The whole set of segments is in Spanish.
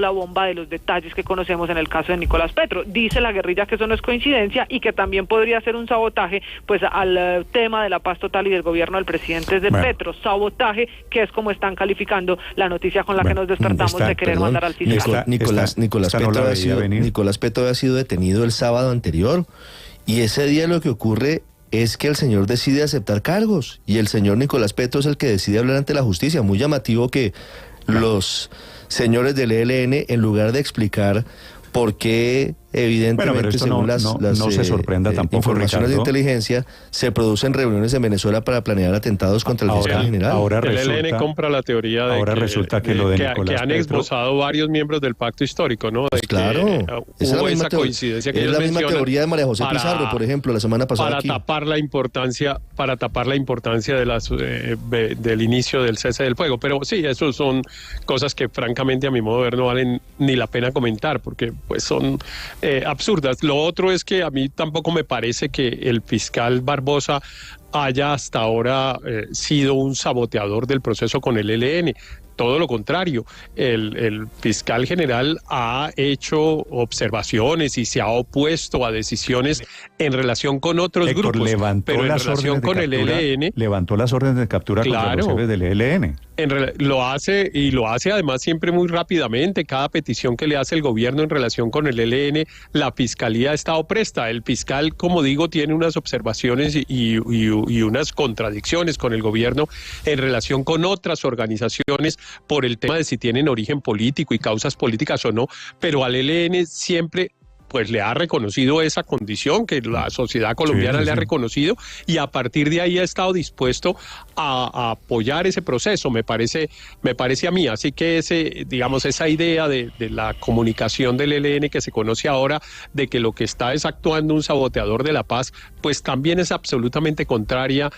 la bomba de los detalles que conocemos en el caso de Nicolás Petro. Dice la guerrilla que eso no es coincidencia y que también podría ser un sabotaje pues al tema de la paz total y del gobierno del presidente de Petro. Sabotaje, que es como están calificando la noticia con la que nos despertamos de querer mandar al fiscal. Nicolás Petro había sido detenido el sábado anterior y ese día lo que ocurre es que el señor decide aceptar cargos y el señor Nicolás Petro es el que decide hablar ante la justicia. Muy llamativo que los señores del ELN, en lugar de explicar por qué, evidentemente, según las no se sorprenda tampoco, informaciones Ricardo, de inteligencia, se producen reuniones en Venezuela para planear atentados contra el fiscal general. Ahora el resulta, ELN compra la teoría de resulta que lo de Nicolás que han Petro, esbozado varios miembros del pacto histórico, ¿no? Pues claro, hubo esa coincidencia que es la misma teoría de María José Pizarro, por ejemplo, la semana pasada para aquí. tapar la importancia de del inicio del cese del fuego. Pero sí, eso son cosas que francamente a mi modo de ver no valen ni la pena comentar, porque pues son absurdas. Lo otro es que a mí tampoco me parece que el fiscal Barbosa haya hasta ahora sido un saboteador del proceso con el ELN. Todo lo contrario, el fiscal general ha hecho observaciones y se ha opuesto a decisiones en relación con otros grupos, pero en relación con el ELN... Levantó las órdenes de captura contra los jefes del ELN. Lo hace además siempre muy rápidamente. Cada petición que le hace el gobierno en relación con el ELN, la fiscalía ha estado presta. El fiscal, como digo, tiene unas observaciones y unas contradicciones con el gobierno en relación con otras organizaciones por el tema de si tienen origen político y causas políticas o no, pero al ELN siempre pues le ha reconocido esa condición que la sociedad colombiana le ha reconocido, y a partir de ahí ha estado dispuesto a apoyar ese proceso, me parece a mí. Así que esa idea de la comunicación del ELN que se conoce ahora, de que lo que está es actuando un saboteador de la paz, pues también es absolutamente contraria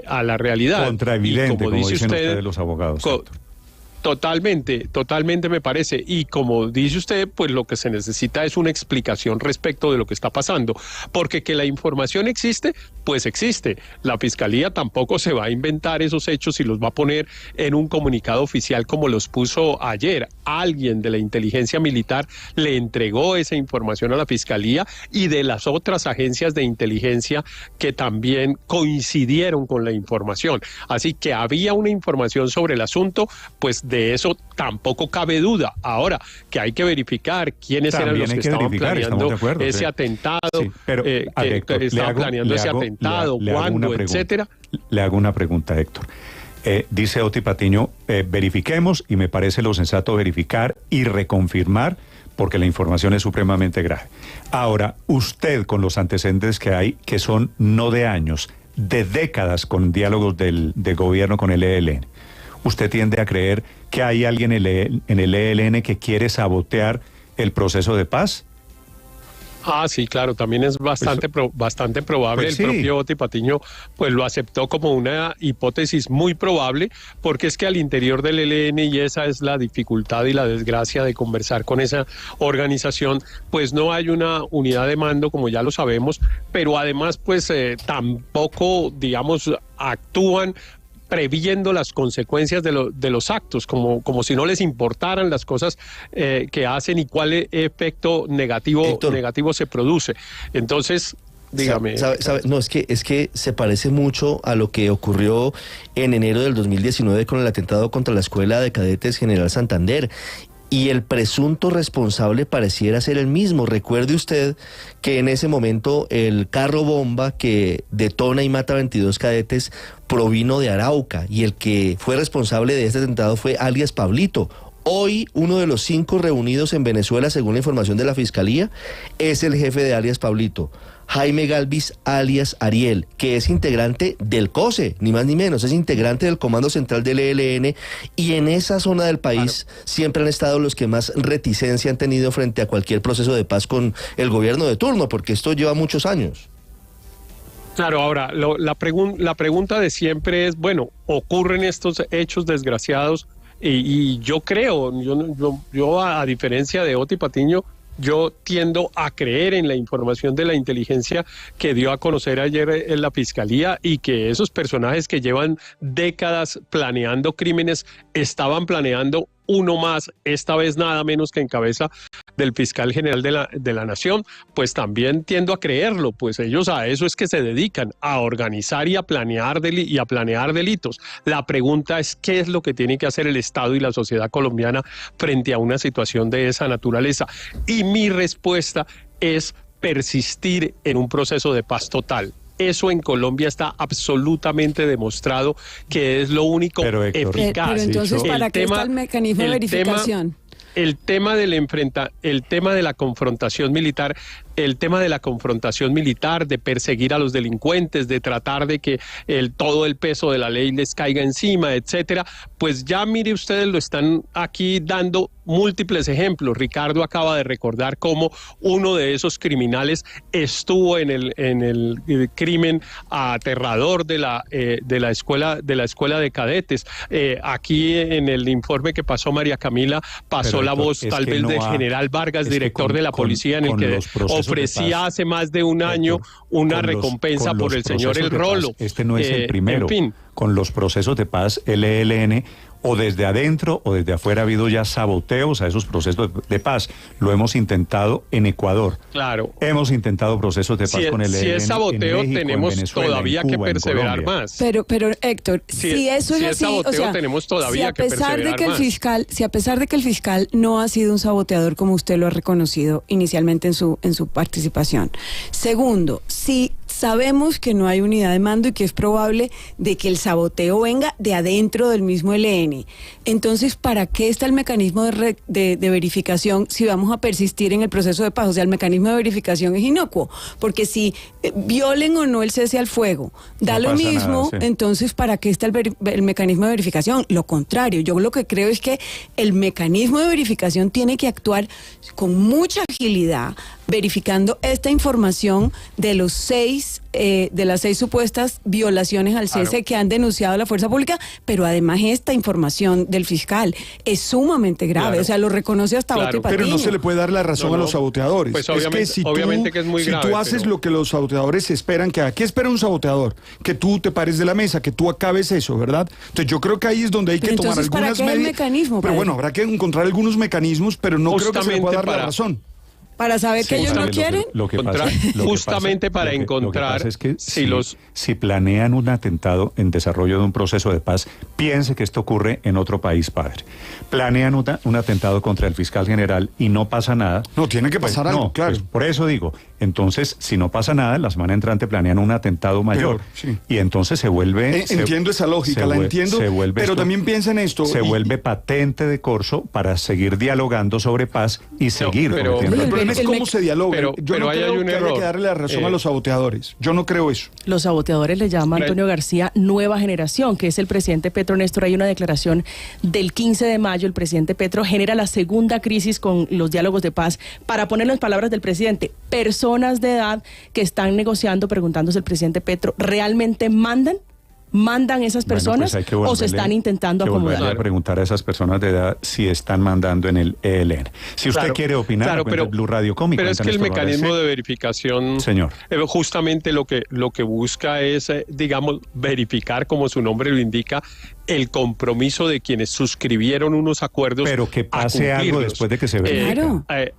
a la realidad. Contraevidente, como dicen ustedes los abogados. Totalmente me parece, y como dice usted, pues lo que se necesita es una explicación respecto de lo que está pasando, porque que la información existe, pues existe. La fiscalía tampoco se va a inventar esos hechos y los va a poner en un comunicado oficial como los puso ayer. Alguien de la inteligencia militar le entregó esa información a la fiscalía y de las otras agencias de inteligencia que también coincidieron con la información. Así que había una información sobre el asunto, pues de eso tampoco cabe duda. Ahora, que hay que verificar quiénes eran los que estaban planeando ese atentado, cuándo, etcétera. Le hago una pregunta, Héctor. Dice Oti Patiño, verifiquemos, y me parece lo sensato verificar y reconfirmar, porque la información es supremamente grave. Ahora, usted, con los antecedentes que hay, que son no de años, de décadas con diálogos del gobierno con el ELN, ¿usted tiende a creer que hay alguien en el ELN que quiere sabotear el proceso de paz? Sí, claro, también es bastante probable. Pues el propio Oti Patiño pues lo aceptó como una hipótesis muy probable, porque es que al interior del ELN, y esa es la dificultad y la desgracia de conversar con esa organización, pues no hay una unidad de mando, como ya lo sabemos, pero además pues tampoco, digamos, actúan previendo las consecuencias de los actos, como si no les importaran las cosas que hacen y cuál efecto negativo se produce. Entonces, dígame. No, es que se parece mucho a lo que ocurrió en enero del 2019 con el atentado contra la Escuela de Cadetes General Santander. Y el presunto responsable pareciera ser el mismo. Recuerde usted que en ese momento el carro bomba que detona y mata a 22 cadetes provino de Arauca, y el que fue responsable de este atentado fue alias Pablito. Hoy, uno de los 5 reunidos en Venezuela, según la información de la Fiscalía, es el jefe de alias Pablito, Jaime Galvis alias Ariel, que es integrante del COSE, ni más ni menos, es integrante del Comando Central del ELN, y en esa zona del país siempre han estado los que más reticencia han tenido frente a cualquier proceso de paz con el gobierno de turno, porque esto lleva muchos años. Claro, ahora, la pregunta de siempre es, bueno, ocurren estos hechos desgraciados, y yo creo, yo a diferencia de Oti Patiño, yo tiendo a creer en la información de la inteligencia que dio a conocer ayer en la Fiscalía, y que esos personajes que llevan décadas planeando crímenes estaban planeando uno más, esta vez nada menos que en cabeza del fiscal general de la Nación, pues también tiendo a creerlo, pues ellos a eso es que se dedican, a organizar y a planear delitos. La pregunta es qué es lo que tiene que hacer el Estado y la sociedad colombiana frente a una situación de esa naturaleza. Y mi respuesta es persistir en un proceso de paz total. Eso en Colombia está absolutamente demostrado que es lo único eficaz. Pero entonces, ¿para qué está el mecanismo de verificación? El tema de la confrontación militar, de perseguir a los delincuentes, de tratar de que todo el peso de la ley les caiga encima, etcétera, pues ya mire ustedes, lo están aquí dando múltiples ejemplos. Ricardo acaba de recordar cómo uno de esos criminales estuvo en el crimen aterrador de la escuela de cadetes. Aquí en el informe que pasó María Camila pasó la voz tal vez del general Vargas, director de la policía, en el que ofrecía hace más de un año una recompensa por el señor El Rolo. Este no es el primero. En fin, con los procesos de paz, el ELN, o desde adentro o desde afuera ha habido ya saboteos a esos procesos de paz. Lo hemos intentado en Ecuador. Claro. Hemos intentado procesos de paz con el ELN. Si es saboteo, en México, tenemos en Venezuela, todavía en Cuba, que perseverar más. Pero Héctor, si eso es así, saboteo, o sea, tenemos todavía si a pesar de que el fiscal, si a pesar de que el fiscal no ha sido un saboteador como usted lo ha reconocido inicialmente en su participación. Segundo, si sabemos que no hay unidad de mando y que es probable de que el saboteo venga de adentro del mismo ELN. Entonces, ¿para qué está el mecanismo de verificación si vamos a persistir en el proceso de paz? O sea, el mecanismo de verificación es inocuo, porque si violen o no el cese al fuego, da lo mismo, nada, sí. Entonces, ¿para qué está el mecanismo de verificación? Lo contrario, yo lo que creo es que el mecanismo de verificación tiene que actuar con mucha agilidad, verificando esta información de las 6 supuestas violaciones al cese que han denunciado la fuerza pública, pero además esta información del fiscal es sumamente grave, o sea, lo reconoce hasta Otto Patiño. Pero no se le puede dar la razón a los saboteadores. Pues obviamente que es muy grave. Si tú haces lo que los saboteadores esperan que haga, ¿qué espera un saboteador? Que tú te pares de la mesa, que tú acabes eso, ¿verdad? Entonces yo creo que ahí es donde hay que tomar algunas medidas. Pero bueno, habrá que encontrar algunos mecanismos, pero no creo que se le pueda dar la razón. Para saber que ellos no quieren. Justamente para encontrar. Es que si planean un atentado en desarrollo de un proceso de paz, piense que esto ocurre en otro país, padre. Planean un atentado contra el fiscal general y no pasa nada. No, tiene que pasar algo, claro. Pues por eso digo, entonces, si no pasa nada, la semana entrante planean un atentado mayor. Sí. Y entonces se vuelve. Entiendo esa lógica, la entiendo. Pero también piensa en esto. Se vuelve patente de corso para seguir dialogando sobre paz y seguir. Es cómo se dialoga. Yo no creo que haya que darle la razón a los saboteadores. Yo no creo eso. Los saboteadores le llama Antonio García nueva generación, que es el presidente Petro. Néstor, hay una declaración del 15 de mayo. El presidente Petro genera la segunda crisis con los diálogos de paz. Para ponerlo en palabras del presidente, personas de edad que están negociando, preguntándose el presidente Petro, ¿realmente mandan esas personas o se están intentando acomodar? Voy a preguntar a esas personas de edad si están mandando en el ELN. Si usted quiere opinar, pero Blue Radio Cómico. Pero es que el mecanismo de verificación, señor, justamente lo que busca es, digamos, verificar, como su nombre lo indica, el compromiso de quienes suscribieron unos acuerdos. Pero que pase algo después de que se verifique.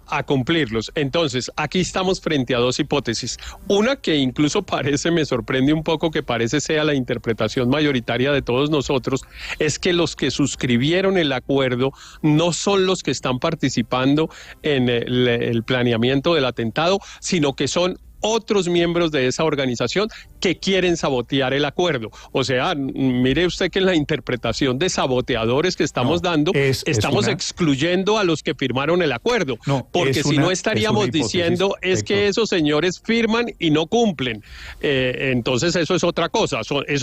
A cumplirlos. Entonces, aquí estamos frente a dos hipótesis. Una que incluso me sorprende un poco, que parece sea la interpretación mayoritaria de todos nosotros, es que los que suscribieron el acuerdo no son los que están participando en el planeamiento del atentado, sino que son otros miembros de esa organización que quieren sabotear el acuerdo. O sea, mire usted que en la interpretación de saboteadores que estamos dando, estamos excluyendo a los que firmaron el acuerdo. Porque si no estaríamos diciendo que esos señores firman y no cumplen. Entonces eso es otra cosa, es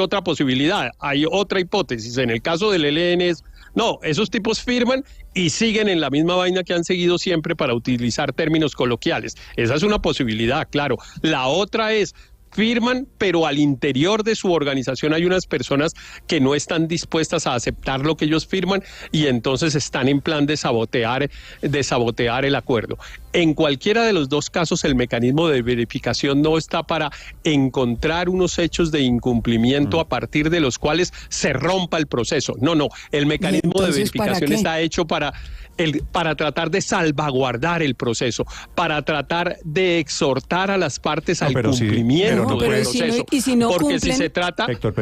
otra posibilidad. Hay otra hipótesis. En el caso del ELN no, esos tipos firman y siguen en la misma vaina que han seguido siempre, para utilizar términos coloquiales. Esa es una posibilidad, claro. La otra es, firman, pero al interior de su organización hay unas personas que no están dispuestas a aceptar lo que ellos firman y entonces están en plan de sabotear el acuerdo. En cualquiera de los dos casos, el mecanismo de verificación no está para encontrar unos hechos de incumplimiento a partir de los cuales se rompa el proceso. No, el mecanismo de verificación está hecho para tratar de salvaguardar el proceso, para tratar de exhortar a las partes al cumplimiento del proceso. Porque si se trata, Héctor,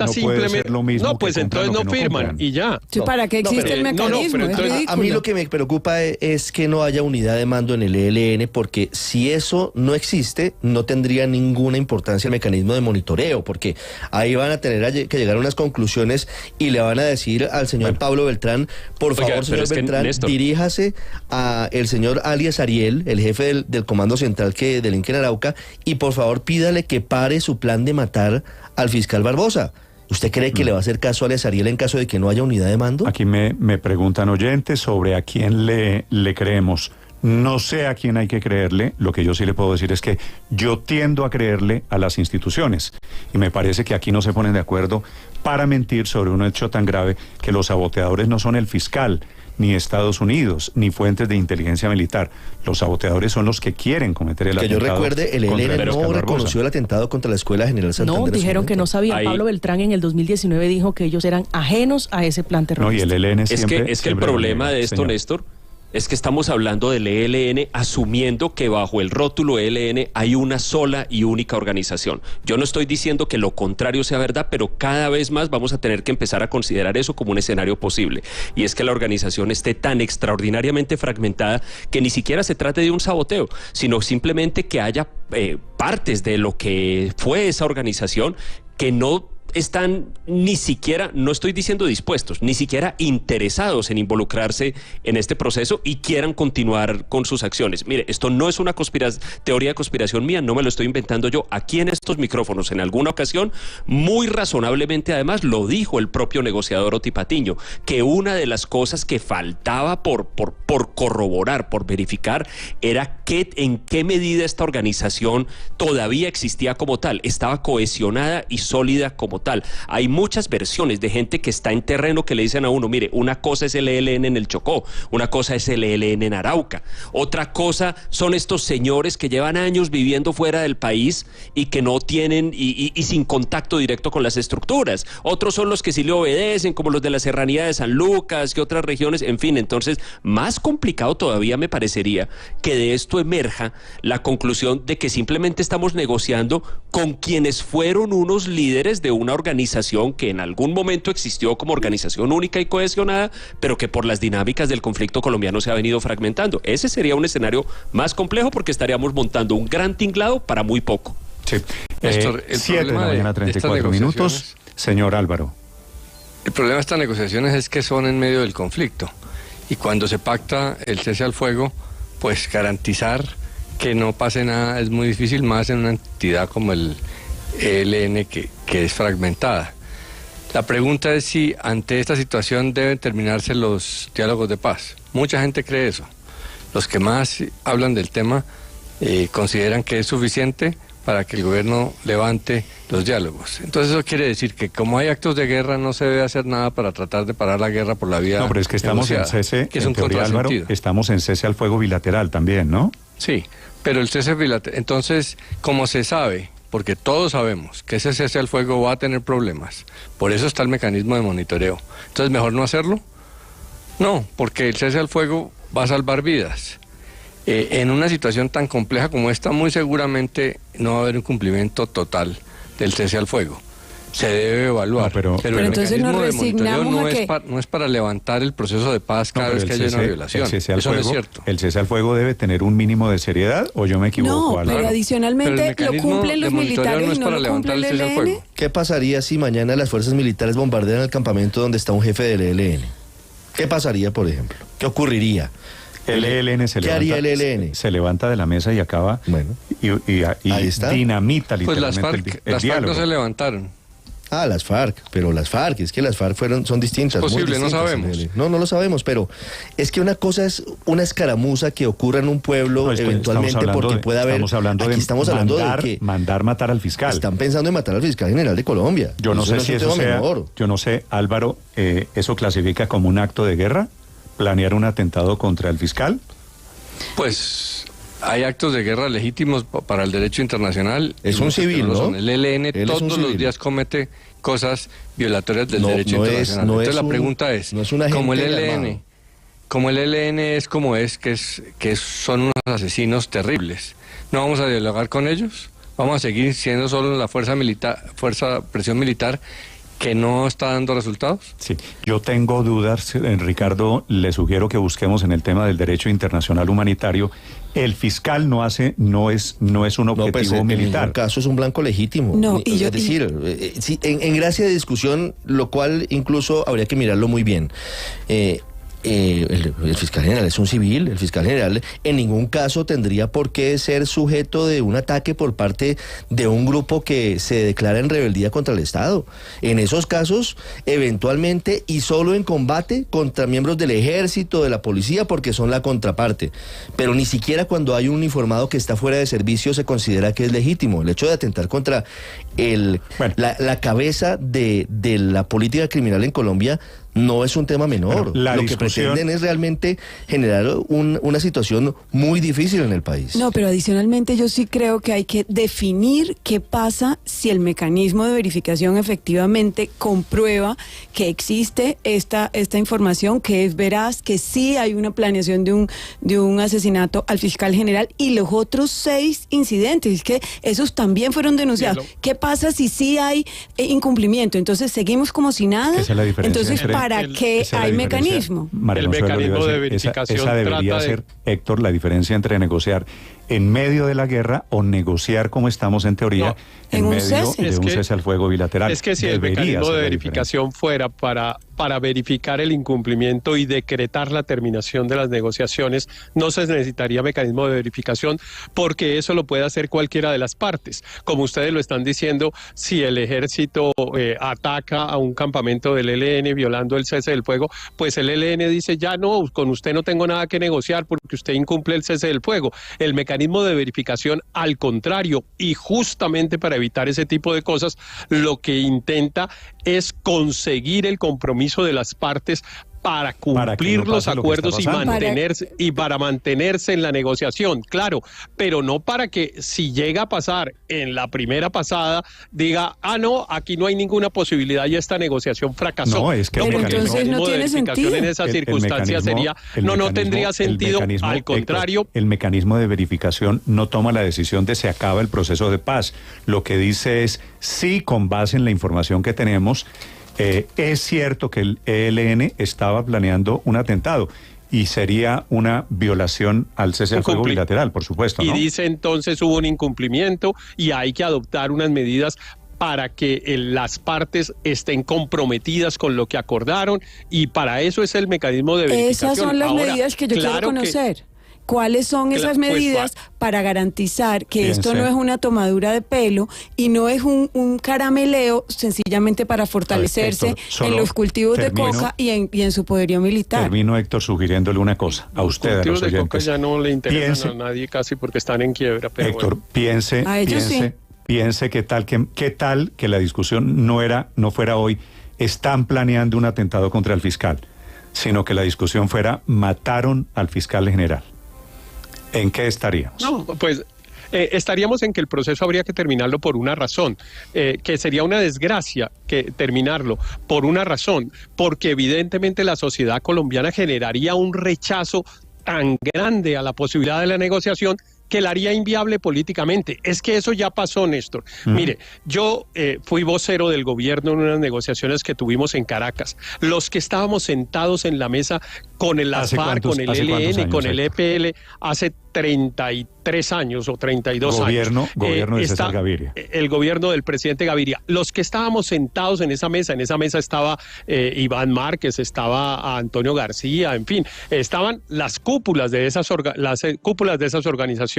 simplemente, pues entonces no firman y ya. ¿Para qué existe el mecanismo? A mí lo que me preocupa es que no haya unidad de mando en el ELN, porque si eso no existe, no tendría ninguna importancia el mecanismo de monitoreo, porque ahí van a tener que llegar a unas conclusiones y le van a decir al señor Pablo Beltrán, por favor, señor Beltrán, diríjase a el señor alias Ariel, el jefe del Comando Central que delinque en Arauca, y por favor pídale que pare su plan de matar al fiscal Barbosa. ¿Usted cree que le va a hacer caso a alias Ariel en caso de que no haya unidad de mando? Aquí me preguntan oyentes sobre a quién le creemos. No sé a quién hay que creerle. Lo que yo sí le puedo decir es que yo tiendo a creerle a las instituciones. Y me parece que aquí no se ponen de acuerdo para mentir sobre un hecho tan grave, que los saboteadores no son el fiscal, ni Estados Unidos, ni fuentes de inteligencia militar. Los saboteadores son los que quieren cometer el atentado. Que yo recuerde, el ELN no reconoció el atentado contra la Escuela General Santander. No, dijeron que no sabía. Pablo Beltrán en el 2019 dijo que ellos eran ajenos a ese plan terrorista. No, y el ELN siempre... Es que el problema de esto, señor Néstor, es que estamos hablando del ELN asumiendo que bajo el rótulo ELN hay una sola y única organización. Yo no estoy diciendo que lo contrario sea verdad, pero cada vez más vamos a tener que empezar a considerar eso como un escenario posible. Y es que la organización esté tan extraordinariamente fragmentada que ni siquiera se trate de un saboteo, sino simplemente que haya partes de lo que fue esa organización que no están ni siquiera, no estoy diciendo dispuestos, ni siquiera interesados en involucrarse en este proceso y quieran continuar con sus acciones. Mire, esto no es una teoría de conspiración mía, no me lo estoy inventando yo. Aquí en estos micrófonos, en alguna ocasión, muy razonablemente además, lo dijo el propio negociador Oti Patiño, que una de las cosas que faltaba por corroborar, por verificar, era en qué medida esta organización todavía existía como tal, estaba cohesionada y sólida como tal. Hay muchas versiones de gente que está en terreno que le dicen a uno, mire, una cosa es el ELN en el Chocó, una cosa es el ELN en Arauca, otra cosa son estos señores que llevan años viviendo fuera del país y que no tienen y sin contacto directo con las estructuras, otros son los que sí le obedecen, como los de la Serranía de San Lucas y otras regiones, en fin. Entonces, más complicado todavía me parecería que de esto emerja la conclusión de que simplemente estamos negociando con quienes fueron unos líderes de una organización que en algún momento existió como organización única y cohesionada, pero que por las dinámicas del conflicto colombiano se ha venido fragmentando. Ese sería un escenario más complejo porque estaríamos montando un gran tinglado para muy poco. Sí. 7 de la mañana, 34 minutos. Señor Álvaro. El problema de estas negociaciones es que son en medio del conflicto. Y cuando se pacta el cese al fuego, pues garantizar que no pase nada es muy difícil, más en una entidad como el ELN que es fragmentada. La pregunta es si ante esta situación deben terminarse los diálogos de paz. Mucha gente cree eso. Los que más hablan del tema consideran que es suficiente para que el gobierno levante los diálogos. Entonces eso quiere decir que como hay actos de guerra no se debe hacer nada para tratar de parar la guerra por la vía No, pero es que estamos en cese, que es un contrasentido. Álvaro, estamos en cese al fuego bilateral también, ¿no? Sí, pero el cese bilateral, entonces, como se sabe, porque todos sabemos que ese cese al fuego va a tener problemas, por eso está el mecanismo de monitoreo. Entonces, ¿mejor no hacerlo? No, porque el cese al fuego va a salvar vidas. En una situación tan compleja como esta, muy seguramente no va a haber un cumplimiento total del cese al fuego. Se debe evaluar, no, pero el entonces mecanismo de monitoreo no es para levantar el proceso de paz cada vez que haya una violación. Eso no es cierto. ¿El cese al fuego debe tener un mínimo de seriedad o yo me equivoco? No, pero adicionalmente lo cumplen los militares y no lo cumple el ELN. ¿Qué pasaría si mañana las fuerzas militares bombardean el campamento donde está un jefe del ELN? ¿Qué pasaría, por ejemplo? ¿Qué ocurriría? El ELN ¿Qué haría el ELN? Se levanta de la mesa y acaba y ahí está. Dinamita pues literalmente las FARC no se levantaron. Ah, las FARC, pero las FARC, es que las FARC son distintas. Es posible, muy distintas, no sabemos. No lo sabemos, pero es que una cosa es una escaramuza que ocurra en un pueblo eventualmente porque puede haber... Estamos hablando de que mandar matar al fiscal. Están pensando en matar al fiscal general de Colombia. Yo no sé si eso sea... Yo no sé, Álvaro, ¿eso clasifica como un acto de guerra? ¿Planear un atentado contra el fiscal? Pues hay actos de guerra legítimos para el derecho internacional. Es un civil, ¿no? El ELN todos los días comete cosas violatorias del derecho internacional. Entonces la pregunta es, como el ELN es como es, que son unos asesinos terribles, ¿no vamos a dialogar con ellos? ¿Vamos a seguir siendo solo la fuerza presión militar que no está dando resultados? Sí, yo tengo dudas, Ricardo, le sugiero que busquemos en el tema del derecho internacional humanitario. El fiscal no es un objetivo militar. En ningún caso es un blanco legítimo. No, sí, en gracia de discusión, lo cual incluso habría que mirarlo muy bien. El fiscal general es un civil. El fiscal general en ningún caso tendría por qué ser sujeto de un ataque por parte de un grupo que se declara en rebeldía contra el Estado. En esos casos, eventualmente y solo en combate contra miembros del ejército, de la policía, porque son la contraparte. Pero ni siquiera cuando hay un uniformado que está fuera de servicio se considera que es legítimo. El hecho de atentar contra la cabeza de la política criminal en Colombia no es un tema menor. Lo que pretenden es realmente generar una situación muy difícil en el país. No, pero adicionalmente yo sí creo que hay que definir qué pasa si el mecanismo de verificación efectivamente comprueba que existe esta información, que es veraz, que sí hay una planeación de un asesinato al fiscal general y los otros 6 incidentes, que esos también fueron denunciados. ¿Qué pasa si sí hay incumplimiento? Entonces seguimos como si nada. Esa es la diferencia. Entonces, ¿para qué hay mecanismo? El mecanismo de verificación. Esa debería ser, Héctor, la diferencia entre negociar en medio de la guerra o negociar como estamos en teoría en medio de un cese al fuego bilateral. Es que si el mecanismo de verificación fuera para verificar el incumplimiento y decretar la terminación de las negociaciones, no se necesitaría mecanismo de verificación porque eso lo puede hacer cualquiera de las partes. Como ustedes lo están diciendo, si el ejército ataca a un campamento del ELN violando el cese del fuego, pues el ELN dice, ya no, con usted no tengo nada que negociar porque usted incumple el cese del fuego. El mecanismo de verificación, al contrario, y justamente para evitar ese tipo de cosas, lo que intenta es conseguir el compromiso de las partes para cumplir los acuerdos y para mantenerse en la negociación, claro, pero no para que si llega a pasar en la primera pasada, diga, no, aquí no hay ninguna posibilidad y esta negociación fracasó. No, es que pero entonces no tiene sentido. En esa circunstancia no tendría sentido, al contrario. Héctor, el mecanismo de verificación no toma la decisión de se acaba el proceso de paz. Lo que dice es, sí, con base en la información que tenemos, es cierto que el ELN estaba planeando un atentado y sería una violación al cese del fuego bilateral, por supuesto, ¿no? Y dice entonces hubo un incumplimiento y hay que adoptar unas medidas para que las partes estén comprometidas con lo que acordaron y para eso es el mecanismo de verificación. Esas son las medidas que yo quiero conocer. ¿Cuáles son esas medidas para garantizar que esto no es una tomadura de pelo y no es un carameleo sencillamente para fortalecerse Héctor, en los cultivos de coca y en su poderío militar? Termino, Héctor, sugiriéndole una cosa a usted, a los oyentes. Los cultivos de coca ya no le interesan a nadie casi porque están en quiebra. Pero Héctor, piense qué tal que la discusión no fuera hoy, están planeando un atentado contra el fiscal, sino que la discusión fuera mataron al fiscal general. ¿En qué estaríamos? No, pues estaríamos en que el proceso habría que terminarlo por una razón, que sería una desgracia que terminarlo por una razón, porque evidentemente la sociedad colombiana generaría un rechazo tan grande a la posibilidad de la negociación que la haría inviable políticamente. Es que eso ya pasó, Néstor. Mire, yo fui vocero del gobierno en unas negociaciones que tuvimos en Caracas. Los que estábamos sentados en la mesa con el FARC, con el ELN, con el EPL, hace 33 años o 32 años. Gobierno de César Gaviria. El gobierno del presidente Gaviria. Los que estábamos sentados en esa mesa estaba Iván Márquez, estaba Antonio García, en fin, estaban las cúpulas de esas organizaciones.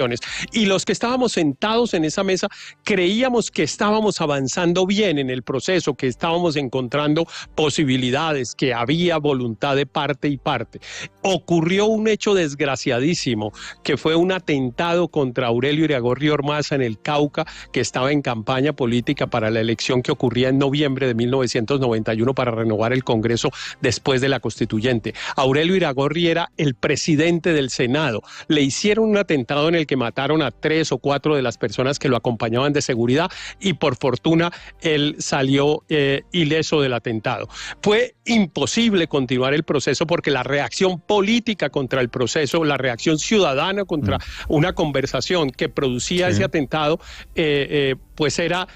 Y los que estábamos sentados en esa mesa creíamos que estábamos avanzando bien en el proceso, que estábamos encontrando posibilidades, que había voluntad de parte y parte. Ocurrió un hecho desgraciadísimo, que fue fue un atentado contra Aurelio Iragorri Ormaza en el Cauca, que estaba en campaña política para la elección que ocurría en noviembre de 1991 para renovar el Congreso después de la Constituyente. Aurelio Iragorri era el presidente del Senado. Le hicieron un atentado en el que mataron a 3 o 4 de las personas que lo acompañaban de seguridad y por fortuna él salió ileso del atentado. Fue imposible continuar el proceso porque la reacción política contra el proceso, la reacción ciudadana contra una conversación que producía ese atentado, pues era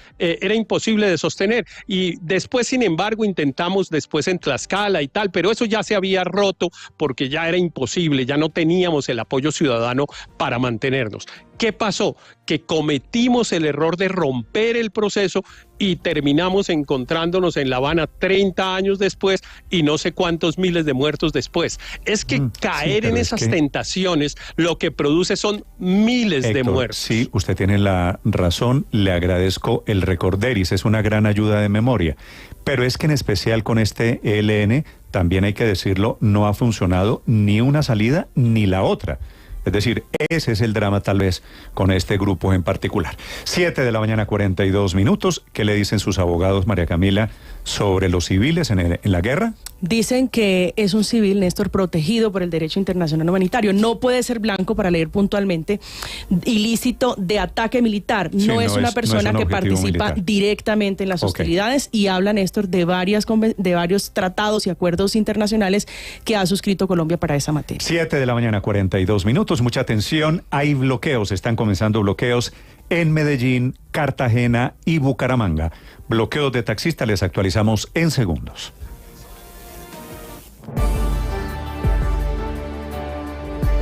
imposible de sostener. Y después, sin embargo, intentamos después en Tlaxcala y tal, pero eso ya se había roto porque ya era imposible, ya no teníamos el apoyo ciudadano para mantenernos. ¿Qué pasó? Que cometimos el error de romper el proceso y terminamos encontrándonos en La Habana 30 años después y no sé cuántos miles de muertos después. Es que caer en esas tentaciones lo que produce son miles de muertos. Sí, usted tiene la razón, le agradezco el recorderis, es una gran ayuda de memoria. Pero es que en especial con este ELN, también hay que decirlo, no ha funcionado ni una salida ni la otra. Es decir, ese es el drama tal vez con este grupo en particular. 7:42 a.m. ¿Qué le dicen sus abogados, María Camila, sobre los civiles en la guerra? Dicen que es un civil, Néstor, protegido por el derecho internacional humanitario. No puede ser blanco, para leer puntualmente, ilícito de ataque militar. Sí, no es una persona que participa militar directamente en las hostilidades y habla, Néstor, de varios tratados y acuerdos internacionales que ha suscrito Colombia para esa materia. 7:42 a.m. Mucha atención, hay bloqueos, están comenzando bloqueos en Medellín, Cartagena y Bucaramanga. Bloqueos de taxistas, les actualizamos en segundos.